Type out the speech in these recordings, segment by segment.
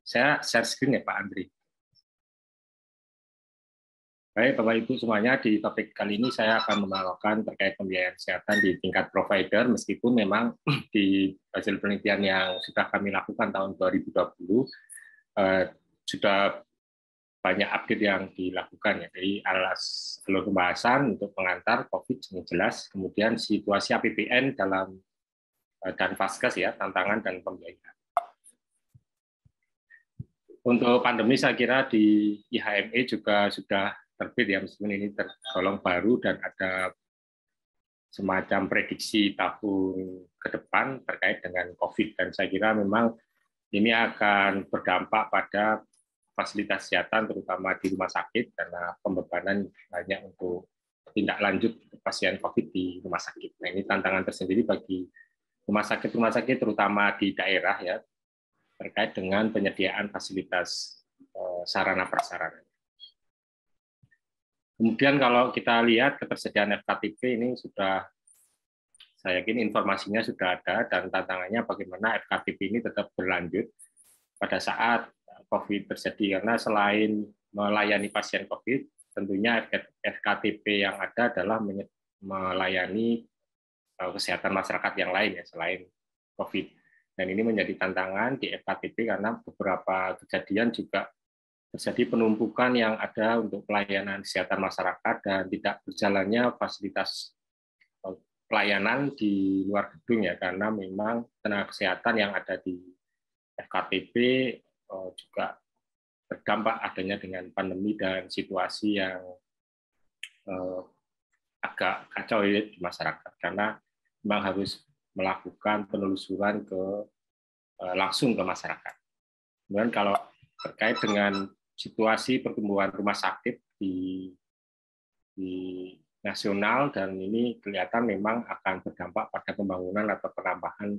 Saya share screen ya Pak Andri. Baik Bapak Ibu semuanya, di topik kali ini saya akan membawakan terkait pembiayaan kesehatan di tingkat provider, meskipun memang di hasil penelitian yang sudah kami lakukan tahun 2020 sudah banyak update yang dilakukan ya. Jadi alur pembahasan untuk pengantar COVID yang jelas, kemudian situasi APBN dalam dan Vaskes ya, tantangan dan pembiayaan. Untuk pandemi saya kira di IHME juga sudah terbit ya, meskipun ini tergolong baru dan ada semacam prediksi tahun ke depan terkait dengan COVID, dan saya kira memang ini akan berdampak pada fasilitas kesehatan terutama di rumah sakit karena pembebanan banyak untuk tindak lanjut pasien COVID di rumah sakit. Nah, ini tantangan tersendiri bagi rumah sakit terutama di daerah ya, terkait dengan penyediaan fasilitas sarana prasarana. Kemudian kalau kita lihat ketersediaan FKTP ini sudah, saya yakin informasinya sudah ada, dan tantangannya bagaimana FKTP ini tetap berlanjut pada saat COVID terjadi, karena selain melayani pasien COVID, tentunya FKTP yang ada adalah melayani kesehatan masyarakat yang lain ya selain COVID. Dan ini menjadi tantangan di FKTP karena beberapa kejadian juga terjadi penumpukan yang ada untuk pelayanan kesehatan masyarakat dan tidak berjalannya fasilitas pelayanan di luar gedung ya, karena memang tenaga kesehatan yang ada di FKTP juga terdampak adanya dengan pandemi dan situasi yang agak kacau ya di masyarakat, karena memang harus melakukan penelusuran langsung ke masyarakat. Kemudian kalau terkait dengan situasi pertumbuhan rumah sakit di nasional, dan ini kelihatan memang akan berdampak pada pembangunan atau penambahan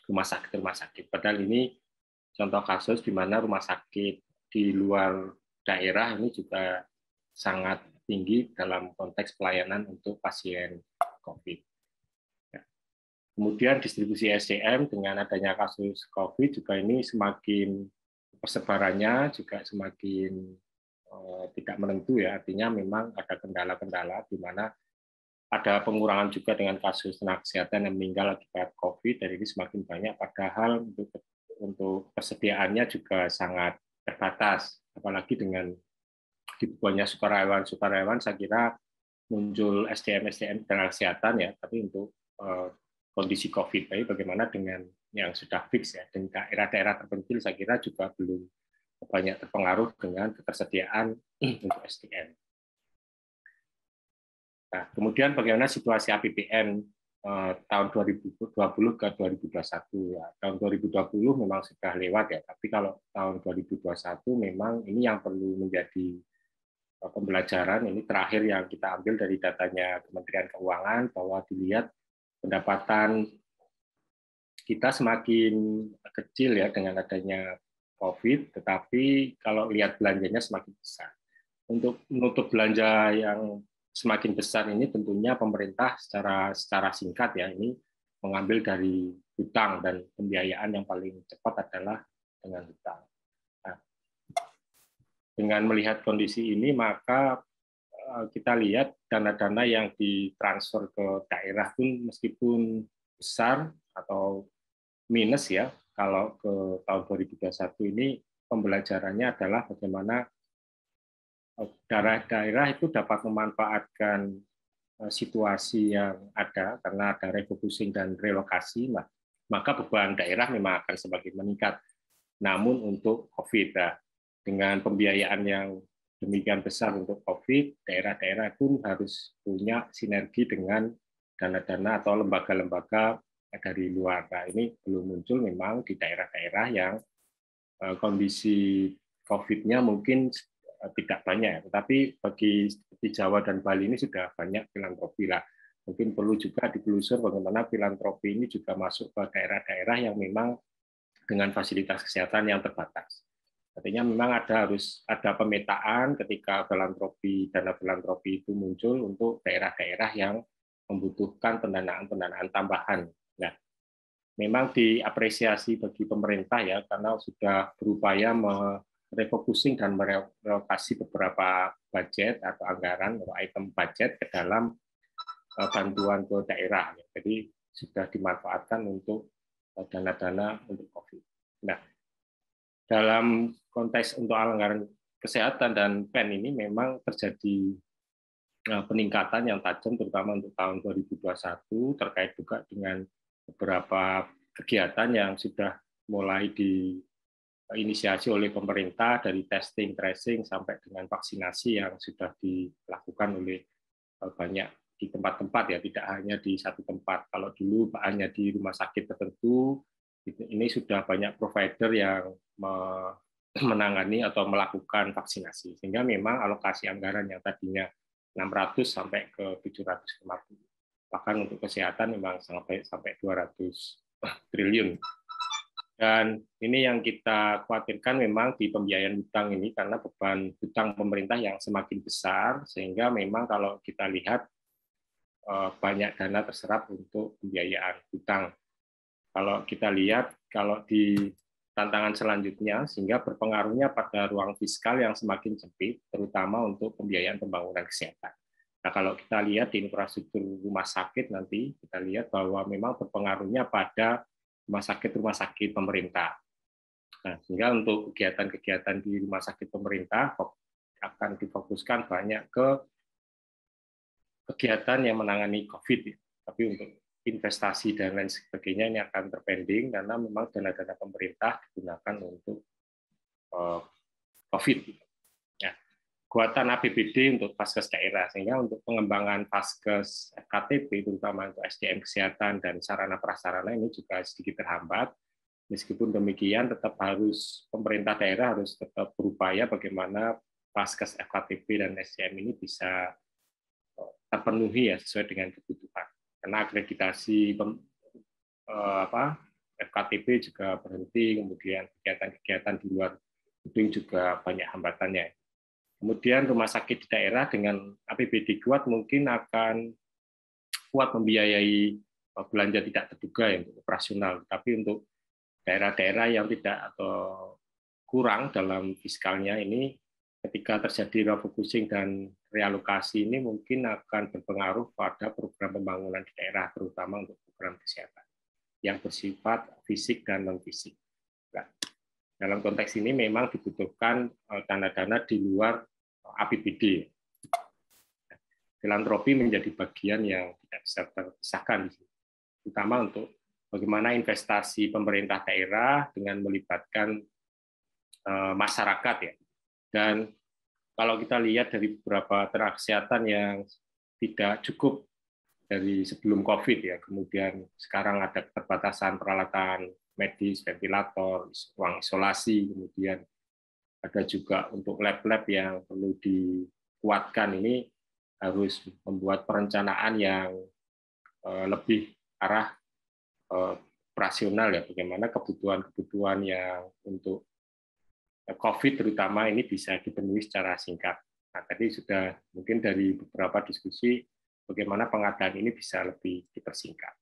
rumah sakit. Padahal ini contoh kasus di mana rumah sakit di luar daerah ini juga sangat tinggi dalam konteks pelayanan untuk pasien COVID. Kemudian distribusi SDM dengan adanya kasus COVID juga ini semakin persebarannya juga semakin tidak menentu ya, artinya memang ada kendala-kendala di mana ada pengurangan juga dengan kasus tenaga kesehatan yang meninggal akibat COVID, dan ini semakin banyak, padahal untuk persediaannya juga sangat terbatas, apalagi dengan dibukanya sukarelawan, saya kira muncul SDM tenaga kesehatan ya, tapi untuk kondisi COVID, tapi bagaimana dengan yang sudah fix ya, dan daerah-daerah terpencil saya kira juga belum banyak terpengaruh dengan ketersediaan untuk SDM. Nah, kemudian bagaimana situasi APBN tahun 2020 ke 2021 ya. Tahun 2020 memang sudah lewat ya, tapi kalau tahun 2021 memang ini yang perlu menjadi pembelajaran. Ini terakhir yang kita ambil dari datanya Kementerian Keuangan, bahwa dilihat pendapatan kita semakin kecil ya dengan adanya COVID, tetapi kalau lihat belanjanya semakin besar. Untuk menutup belanja yang semakin besar ini tentunya pemerintah secara singkat ya ini mengambil dari hutang, dan pembiayaan yang paling cepat adalah dengan hutang. Nah, dengan melihat kondisi ini maka kita lihat dana-dana yang ditransfer ke daerah pun meskipun besar atau minus ya, kalau ke tahun 2021 ini pembelajarannya adalah bagaimana daerah-daerah itu dapat memanfaatkan situasi yang ada karena ada refocusing dan relokasi, maka beban daerah memang akan semakin meningkat. Namun untuk COVID, dengan pembiayaan yang demikian besar untuk COVID, daerah-daerah pun harus punya sinergi dengan dana-dana atau lembaga-lembaga dari luar. Nah, ini belum muncul memang di daerah-daerah yang kondisi COVID-nya mungkin tidak banyak, tetapi bagi seperti Jawa dan Bali ini sudah banyak filantropi lah. Mungkin perlu juga ditelusur bagaimana filantropi ini juga masuk ke daerah-daerah yang memang dengan fasilitas kesehatan yang terbatas. Artinya memang harus ada pemetaan ketika dana filantropi itu muncul untuk daerah-daerah yang membutuhkan pendanaan tambahan. Nah, memang diapresiasi bagi pemerintah ya, karena sudah berupaya refocusing dan merelokasi beberapa budget atau anggaran atau item budget ke dalam bantuan ke daerah. Jadi sudah dimanfaatkan untuk dana-dana untuk COVID. Nah, dalam konteks untuk anggaran kesehatan dan PEN ini memang terjadi peningkatan yang tajam, terutama untuk tahun 2021 terkait juga dengan beberapa kegiatan yang sudah mulai diinisiasi oleh pemerintah, dari testing, tracing, sampai dengan vaksinasi yang sudah dilakukan oleh banyak di tempat-tempat ya, tidak hanya di satu tempat. Kalau dulu hanya di rumah sakit tertentu, ini sudah banyak provider yang menangani atau melakukan vaksinasi, sehingga memang alokasi anggaran yang tadinya 600 sampai ke 750. Bahkan untuk kesehatan memang sampai 200 triliun. Dan ini yang kita khawatirkan memang di pembiayaan hutang ini, karena beban hutang pemerintah yang semakin besar, sehingga memang kalau kita lihat banyak dana terserap untuk pembiayaan hutang. Kalau kita lihat, kalau di tantangan selanjutnya, sehingga berpengaruhnya pada ruang fiskal yang semakin sempit, terutama untuk pembiayaan pembangunan kesehatan. Nah, kalau kita lihat di infrastruktur rumah sakit nanti, kita lihat bahwa memang berpengaruhnya pada rumah sakit pemerintah. Nah, sehingga untuk kegiatan-kegiatan di rumah sakit pemerintah akan difokuskan banyak ke kegiatan yang menangani COVID. Tapi untuk investasi dan lain sebagainya ini akan terpending, karena memang dana-dana pemerintah digunakan untuk COVID. Ya, kuatan APBD untuk Vaskes daerah, sehingga untuk pengembangan Vaskes FKTP, terutama untuk SDM kesehatan dan sarana prasarana ini juga sedikit terhambat. Meskipun demikian, tetap harus pemerintah daerah harus tetap berupaya bagaimana Vaskes FKTP dan SDM ini bisa terpenuhi ya sesuai dengan kebutuhan. Karena akreditasi FKTP juga berhenti, kemudian kegiatan-kegiatan di luar gedung juga banyak hambatannya. Kemudian rumah sakit di daerah dengan APBD kuat mungkin akan kuat membiayai belanja tidak terduga yang untuk operasional, tapi untuk daerah-daerah yang tidak atau kurang dalam fiskalnya ini, ketika terjadi refocusing dan realokasi ini mungkin akan berpengaruh pada program pembangunan di daerah, terutama untuk program kesehatan yang bersifat fisik dan non-fisik. Nah, dalam konteks ini memang dibutuhkan dana-dana di luar APBD. Filantropi menjadi bagian yang tidak bisa terpisahkan, terutama untuk bagaimana investasi pemerintah daerah dengan melibatkan masyarakat ya. Dan kalau kita lihat dari beberapa tenaga kesehatan yang tidak cukup dari sebelum COVID ya, kemudian sekarang ada keterbatasan peralatan medis, ventilator, ruang isolasi, kemudian ada juga untuk lab-lab yang perlu dikuatkan, ini harus membuat perencanaan yang lebih arah operasional ya, bagaimana kebutuhan-kebutuhan yang untuk COVID terutama ini bisa dipenuhi secara singkat. Nah, tadi sudah mungkin dari beberapa diskusi bagaimana pengadaan ini bisa lebih dipersingkat.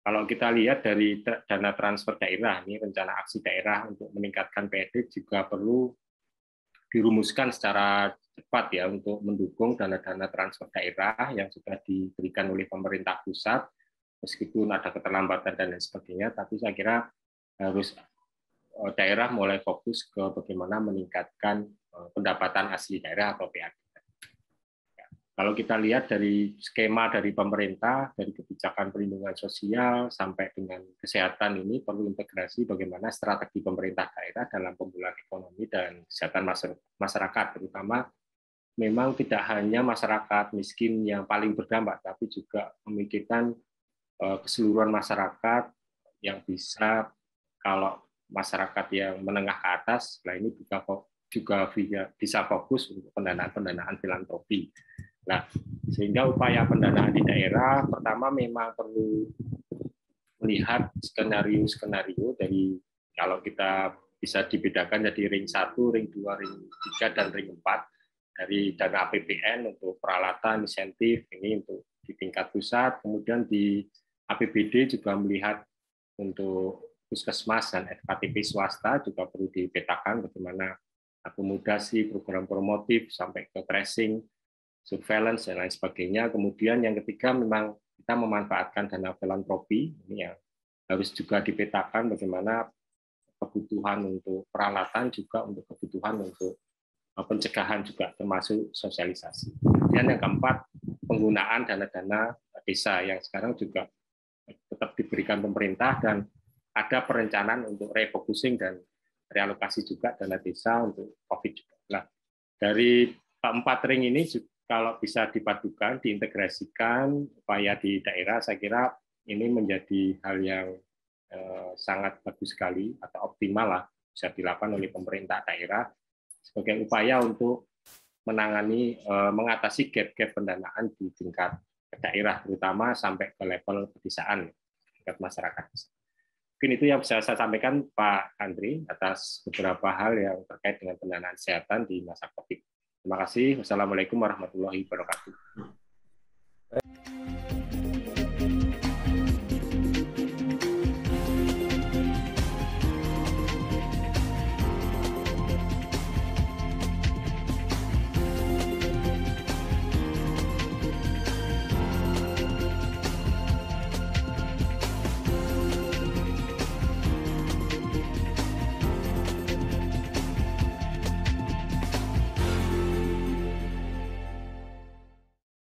Kalau kita lihat dari dana transfer daerah, ini rencana aksi daerah untuk meningkatkan PED juga perlu dirumuskan secara cepat ya, untuk mendukung dana-dana transfer daerah yang sudah diberikan oleh pemerintah pusat, meskipun ada keterlambatan dan lain sebagainya, tapi saya kira harus daerah mulai fokus ke bagaimana meningkatkan pendapatan asli daerah atau PAD. Kalau kita lihat dari skema dari pemerintah, dari kebijakan perlindungan sosial sampai dengan kesehatan, ini perlu integrasi bagaimana strategi pemerintah daerah dalam pemulihan ekonomi dan kesehatan masyarakat, terutama memang tidak hanya masyarakat miskin yang paling berdampak, tapi juga memikirkan keseluruhan masyarakat yang bisa, kalau masyarakat yang menengah ke atas, nah ini juga bisa fokus untuk pendanaan filantropi. Nah, sehingga upaya pendanaan di daerah pertama memang perlu melihat skenario-skenario dari, kalau kita bisa dibedakan jadi ring 1, ring 2, ring 3, dan ring 4 dari dana APBN untuk peralatan, insentif, ini untuk di tingkat pusat, kemudian di APBD juga melihat untuk puskesmas dan FKTP swasta juga perlu dipetakan bagaimana akomodasi, program promotif sampai ke tracing, surveillance dan lain sebagainya. Kemudian yang ketiga memang kita memanfaatkan dana filantropi ini yang harus juga dipetakan bagaimana kebutuhan untuk peralatan juga untuk kebutuhan untuk pencegahan juga termasuk sosialisasi. Kemudian yang keempat penggunaan dana-dana desa yang sekarang juga tetap diberikan pemerintah dan ada perencanaan untuk refocusing dan realokasi juga dana desa untuk COVID juga. Nah, dari keempat ring ini kalau bisa dipadukan, diintegrasikan upaya di daerah, saya kira ini menjadi hal yang sangat bagus sekali atau optimal lah bisa dilakukan oleh pemerintah daerah sebagai upaya untuk menangani mengatasi gap-gap pendanaan di tingkat daerah terutama sampai ke level pedesaan tingkat masyarakat. Mungkin itu yang bisa saya sampaikan Pak Andri atas beberapa hal yang terkait dengan pendanaan kesehatan di masa COVID. Terima kasih. Wassalamualaikum warahmatullahi wabarakatuh.